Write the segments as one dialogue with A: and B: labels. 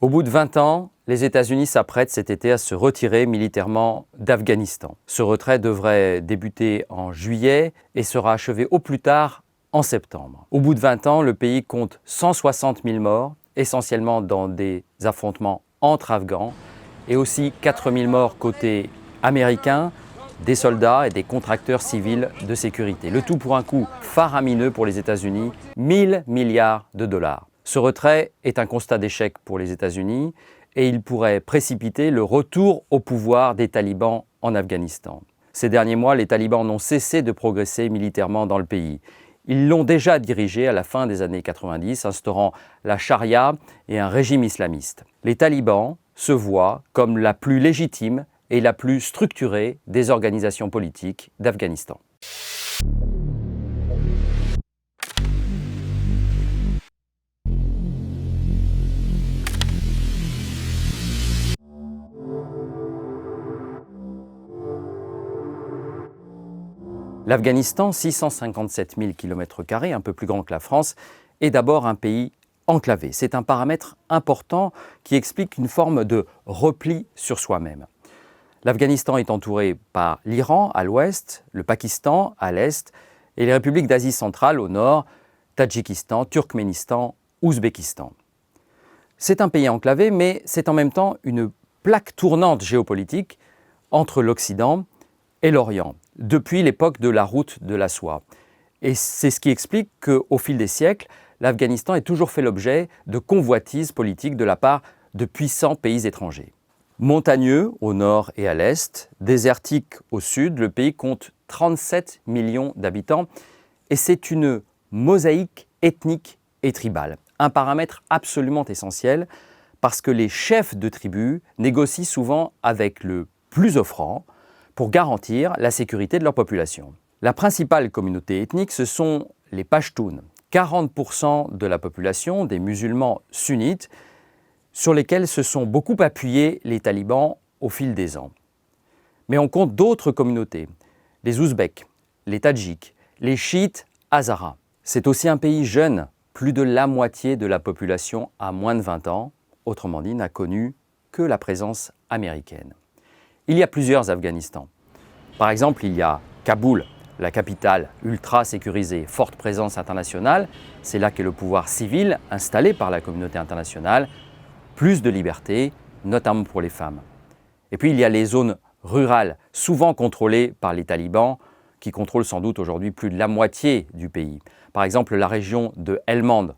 A: Au bout de 20 ans, les États-Unis s'apprêtent cet été à se retirer militairement d'Afghanistan. Ce retrait devrait débuter en juillet et sera achevé au plus tard en septembre. Au bout de 20 ans, le pays compte 160 000 morts, essentiellement dans des affrontements entre Afghans, et aussi 4 000 morts côté américain, des soldats et des contracteurs civils de sécurité. Le tout pour un coût faramineux pour les États-Unis, 1 000 milliards de dollars. Ce retrait est un constat d'échec pour les États-Unis et il pourrait précipiter le retour au pouvoir des talibans en Afghanistan. Ces derniers mois, les talibans n'ont cessé de progresser militairement dans le pays. Ils l'ont déjà dirigé à la fin des années 90, instaurant la charia et un régime islamiste. Les talibans se voient comme la plus légitime et la plus structurée des organisations politiques d'Afghanistan. L'Afghanistan, 657 000 km², un peu plus grand que la France, est d'abord un pays enclavé. C'est un paramètre important qui explique une forme de repli sur soi-même. L'Afghanistan est entouré par l'Iran à l'ouest, le Pakistan à l'est et les républiques d'Asie centrale au nord, Tadjikistan, Turkménistan, Ouzbékistan. C'est un pays enclavé, mais c'est en même temps une plaque tournante géopolitique entre l'Occident et l'Orient, depuis l'époque de la route de la soie. Et c'est ce qui explique qu'au fil des siècles, l'Afghanistan ait toujours fait l'objet de convoitises politiques de la part de puissants pays étrangers. Montagneux au nord et à l'est, désertique au sud, le pays compte 37 millions d'habitants et c'est une mosaïque ethnique et tribale. Un paramètre absolument essentiel parce que les chefs de tribus négocient souvent avec le plus offrant pour garantir la sécurité de leur population. La principale communauté ethnique, ce sont les Pashtuns, 40% de la population, des musulmans sunnites, sur lesquels se sont beaucoup appuyés les talibans au fil des ans. Mais on compte d'autres communautés, les Ouzbeks, les Tadjiks, les chiites Hazaras. C'est aussi un pays jeune, plus de la moitié de la population a moins de 20 ans, autrement dit n'a connu que la présence américaine. Il y a plusieurs Afghanistans. Par exemple, il y a Kaboul, la capitale ultra sécurisée, forte présence internationale. C'est là qu'est le pouvoir civil installé par la communauté internationale. Plus de liberté, notamment pour les femmes. Et puis il y a les zones rurales, souvent contrôlées par les talibans, qui contrôlent sans doute aujourd'hui plus de la moitié du pays. Par exemple, la région de Helmand,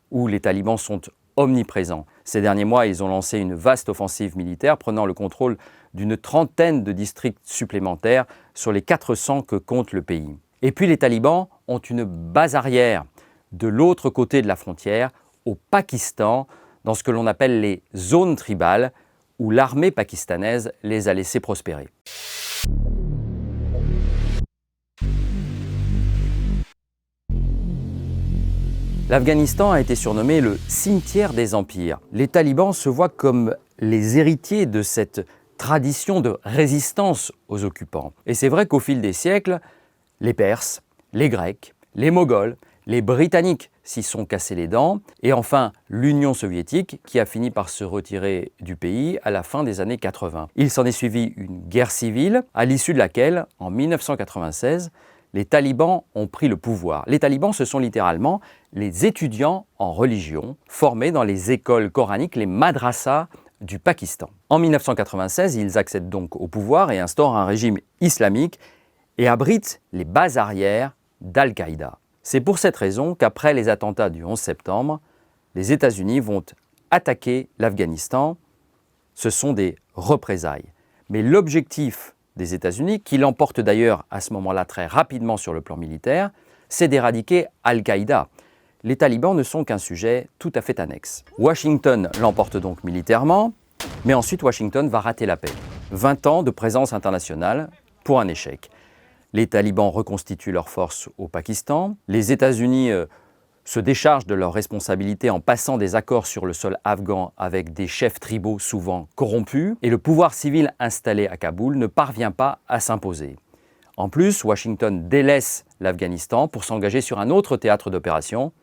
A: où les talibans sont omniprésents. Ces derniers mois, ils ont lancé une vaste offensive militaire, prenant le contrôle d'une trentaine de districts supplémentaires sur les 400 que compte le pays. Et puis les talibans ont une base arrière de l'autre côté de la frontière, au Pakistan, dans ce que l'on appelle les zones tribales, où l'armée pakistanaise les a laissés prospérer. L'Afghanistan a été surnommé le cimetière des empires. Les talibans se voient comme les héritiers de cette tradition de résistance aux occupants. Et c'est vrai qu'au fil des siècles, les Perses, les Grecs, les Moghols, les Britanniques s'y sont cassés les dents, et enfin l'Union soviétique qui a fini par se retirer du pays à la fin des années 80. Il s'en est suivi une guerre civile, à l'issue de laquelle, en 1996, les talibans ont pris le pouvoir. Les talibans, ce sont littéralement les étudiants en religion formés dans les écoles coraniques, les madrasas du Pakistan. En 1996, ils accèdent donc au pouvoir et instaurent un régime islamique et abritent les bases arrières d'Al-Qaïda. C'est pour cette raison qu'après les attentats du 11 septembre, les États-Unis vont attaquer l'Afghanistan. Ce sont des représailles. Mais l'objectif des États-Unis, qui l'emporte d'ailleurs à ce moment-là très rapidement sur le plan militaire, c'est d'éradiquer Al-Qaïda. Les talibans ne sont qu'un sujet tout à fait annexe. Washington l'emporte donc militairement, mais ensuite Washington va rater la paix. 20 ans de présence internationale pour un échec. Les talibans reconstituent leurs forces au Pakistan. Les États-Unis se déchargent de leurs responsabilités en passant des accords sur le sol afghan avec des chefs tribaux souvent corrompus. Et le pouvoir civil installé à Kaboul ne parvient pas à s'imposer. En plus, Washington délaisse l'Afghanistan pour s'engager sur un autre théâtre d'opération,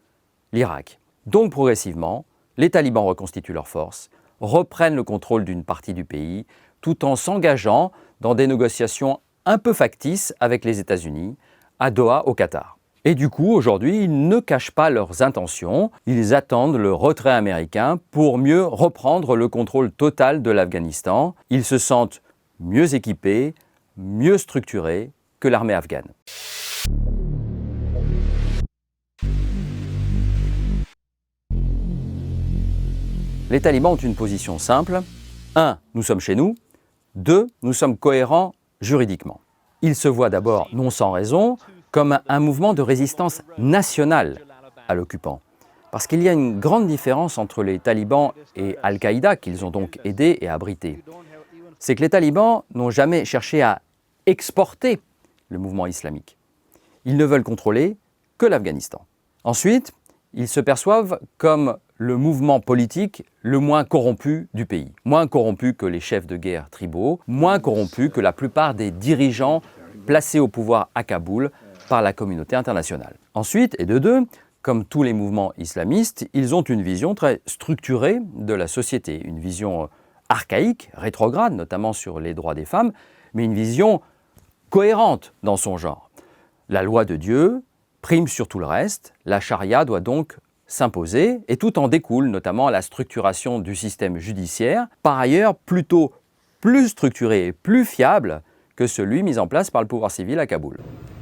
A: l'Irak. Donc progressivement, les talibans reconstituent leurs forces, reprennent le contrôle d'une partie du pays, tout en s'engageant dans des négociations un peu factices avec les États-Unis, à Doha, au Qatar. Et du coup, aujourd'hui, ils ne cachent pas leurs intentions, ils attendent le retrait américain pour mieux reprendre le contrôle total de l'Afghanistan. Ils se sentent mieux équipés, mieux structurés que l'armée afghane. Les talibans ont une position simple. 1. Nous sommes chez nous. 2. Nous sommes cohérents juridiquement. Ils se voient d'abord, non sans raison, comme un mouvement de résistance nationale à l'occupant. Parce qu'il y a une grande différence entre les talibans et Al-Qaïda, qu'ils ont donc aidés et abrités. C'est que les talibans n'ont jamais cherché à exporter le mouvement islamique. Ils ne veulent contrôler que l'Afghanistan. Ensuite, ils se perçoivent comme le mouvement politique le moins corrompu du pays. Moins corrompu que les chefs de guerre tribaux, moins corrompu que la plupart des dirigeants placés au pouvoir à Kaboul par la communauté internationale. Ensuite, et de deux, comme tous les mouvements islamistes, ils ont une vision très structurée de la société, une vision archaïque, rétrograde, notamment sur les droits des femmes, mais une vision cohérente dans son genre. La loi de Dieu prime sur tout le reste, la charia doit donc s'imposer, et tout en découle, notamment la structuration du système judiciaire, par ailleurs plutôt plus structuré et plus fiable que celui mis en place par le pouvoir civil à Kaboul.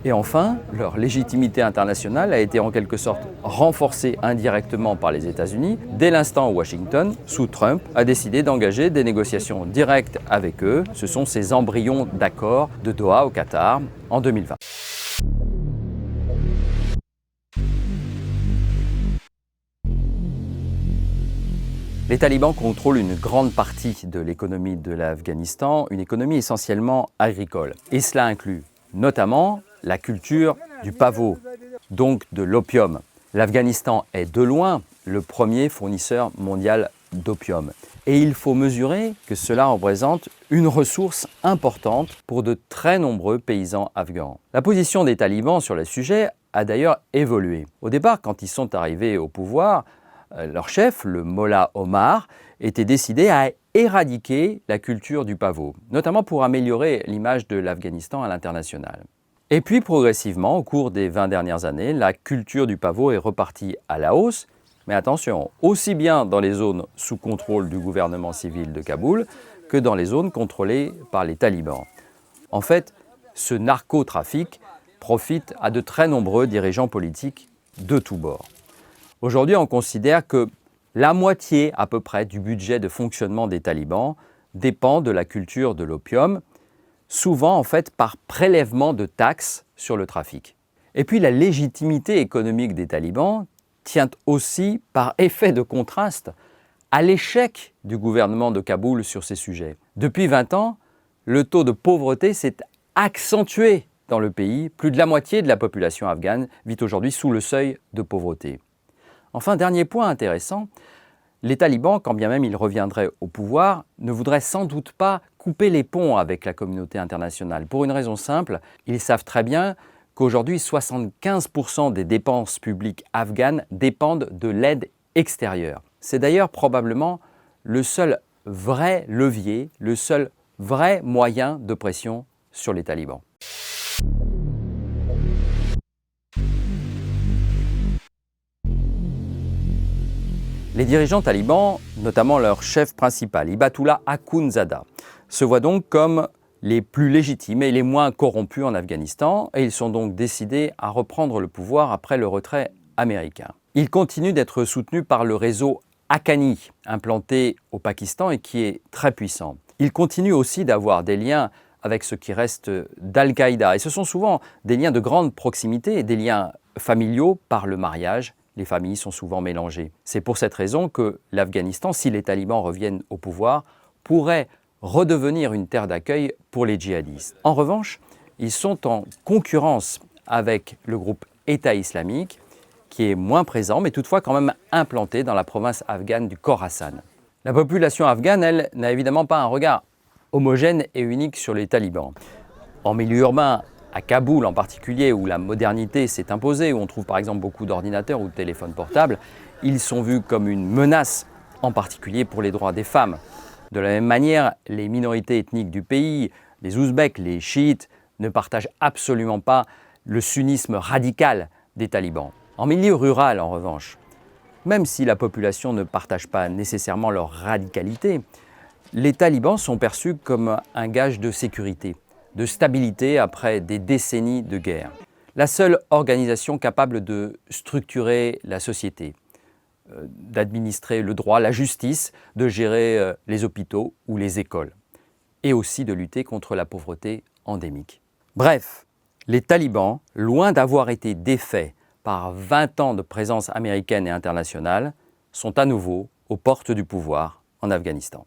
A: Et enfin, leur légitimité internationale a été en quelque sorte renforcée indirectement par les États-Unis dès l'instant où Washington, sous Trump, a décidé d'engager des négociations directes avec eux. Ce sont ces embryons d'accords de Doha au Qatar en 2020. Les talibans contrôlent une grande partie de l'économie de l'Afghanistan, une économie essentiellement agricole. Et cela inclut notamment la culture du pavot, donc de l'opium. L'Afghanistan est de loin le premier fournisseur mondial d'opium. Et il faut mesurer que cela représente une ressource importante pour de très nombreux paysans afghans. La position des talibans sur le sujet a d'ailleurs évolué. Au départ, quand ils sont arrivés au pouvoir, leur chef, le Mollah Omar, était décidé à éradiquer la culture du pavot, notamment pour améliorer l'image de l'Afghanistan à l'international. Et puis progressivement, au cours des 20 dernières années, la culture du pavot est repartie à la hausse, mais attention, aussi bien dans les zones sous contrôle du gouvernement civil de Kaboul que dans les zones contrôlées par les talibans. En fait, ce narcotrafic profite à de très nombreux dirigeants politiques de tous bords. Aujourd'hui, on considère que la moitié à peu près du budget de fonctionnement des talibans dépend de la culture de l'opium, souvent en fait par prélèvement de taxes sur le trafic. Et puis la légitimité économique des talibans tient aussi par effet de contraste à l'échec du gouvernement de Kaboul sur ces sujets. Depuis 20 ans, le taux de pauvreté s'est accentué dans le pays. Plus de la moitié de la population afghane vit aujourd'hui sous le seuil de pauvreté. Enfin, dernier point intéressant, les talibans, quand bien même ils reviendraient au pouvoir, ne voudraient sans doute pas couper les ponts avec la communauté internationale. Pour une raison simple, ils savent très bien qu'aujourd'hui 75% des dépenses publiques afghanes dépendent de l'aide extérieure. C'est d'ailleurs probablement le seul vrai levier, le seul vrai moyen de pression sur les talibans. Les dirigeants talibans, notamment leur chef principal, Hibatullah Akhundzada, se voient donc comme les plus légitimes et les moins corrompus en Afghanistan, et ils sont donc décidés à reprendre le pouvoir après le retrait américain. Ils continuent d'être soutenus par le réseau Haqqani, implanté au Pakistan et qui est très puissant. Ils continuent aussi d'avoir des liens avec ce qui reste d'Al-Qaïda, et ce sont souvent des liens de grande proximité et des liens familiaux par le mariage. Les familles sont souvent mélangées. C'est pour cette raison que l'Afghanistan, si les talibans reviennent au pouvoir, pourrait redevenir une terre d'accueil pour les djihadistes. En revanche, ils sont en concurrence avec le groupe État islamique, qui est moins présent, mais toutefois quand même implanté dans la province afghane du Khorasan. La population afghane, elle, n'a évidemment pas un regard homogène et unique sur les talibans. En milieu urbain, à Kaboul en particulier, où la modernité s'est imposée, où on trouve par exemple beaucoup d'ordinateurs ou de téléphones portables, ils sont vus comme une menace en particulier pour les droits des femmes. De la même manière, les minorités ethniques du pays, les Ouzbeks, les chiites, ne partagent absolument pas le sunnisme radical des talibans. En milieu rural, en revanche, même si la population ne partage pas nécessairement leur radicalité, les talibans sont perçus comme un gage de sécurité, de stabilité après des décennies de guerre. La seule organisation capable de structurer la société, d'administrer le droit, la justice, de gérer les hôpitaux ou les écoles, et aussi de lutter contre la pauvreté endémique. Bref, les talibans, loin d'avoir été défaits par 20 ans de présence américaine et internationale, sont à nouveau aux portes du pouvoir en Afghanistan.